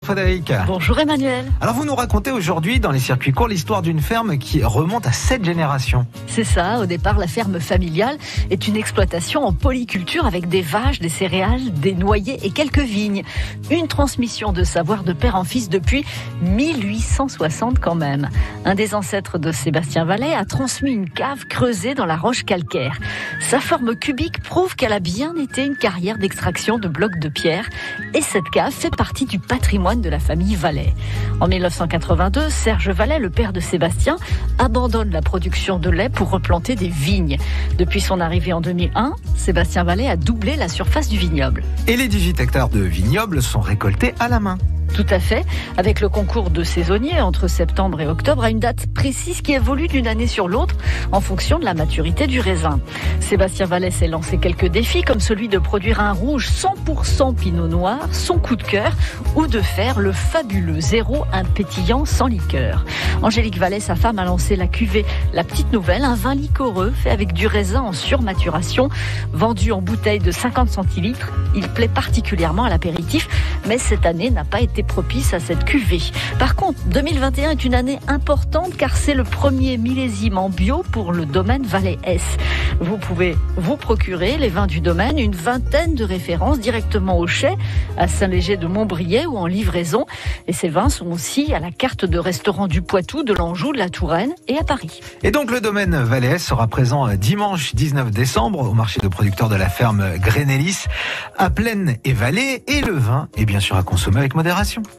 Frédéric. Bonjour Emmanuel. Alors vous nous racontez aujourd'hui dans les circuits courts l'histoire d'une ferme qui remonte à 7 générations. C'est ça, au départ la ferme familiale est une exploitation en polyculture avec des vaches, des céréales, des noyers et quelques vignes. Une transmission de savoir de père en fils depuis 1860 quand même. Un des ancêtres de Sébastien Vallet a transmis une cave creusée dans la roche calcaire. Sa forme cubique prouve qu'elle a bien été une carrière d'extraction de blocs de pierre et cette cave fait partie du patrimoine de la famille Vallet. En 1982, Serge Vallet, le père de Sébastien, abandonne la production de lait pour replanter des vignes. Depuis son arrivée en 2001, Sébastien Vallet a doublé la surface du vignoble. Et les 18 hectares de vignobles sont récoltés à la main. Tout à fait, avec le concours de saisonniers entre septembre et octobre à une date précise qui évolue d'une année sur l'autre en fonction de la maturité du raisin. Sébastien Vallet s'est lancé quelques défis comme celui de produire un rouge 100% pinot noir, son coup de cœur, ou de faire le fabuleux zéro, un pétillant sans liqueur. Angélique Vallet, sa femme, a lancé la cuvée La Petite Nouvelle, un vin liquoreux fait avec du raisin en surmaturation, vendu en bouteille de 50 centilitres. Il plaît particulièrement à l'apéritif, mais cette année n'a pas été propice à cette cuvée. Par contre, 2021 est une année importante car c'est le premier millésime en bio pour le domaine Vallet S. Vous pouvez vous procurer les vins du domaine, une vingtaine de références directement au chai, à Saint-Léger de Montbriet ou en livraison. Et ces vins sont aussi à la carte de restaurants du Poitou, de l'Anjou, de la Touraine et à Paris. Et donc le domaine Vallet S sera présent dimanche 19 décembre au marché de producteurs de la ferme Grénélis à Plaine et Vallée. Et le vin est bien sûr à consommer avec modération.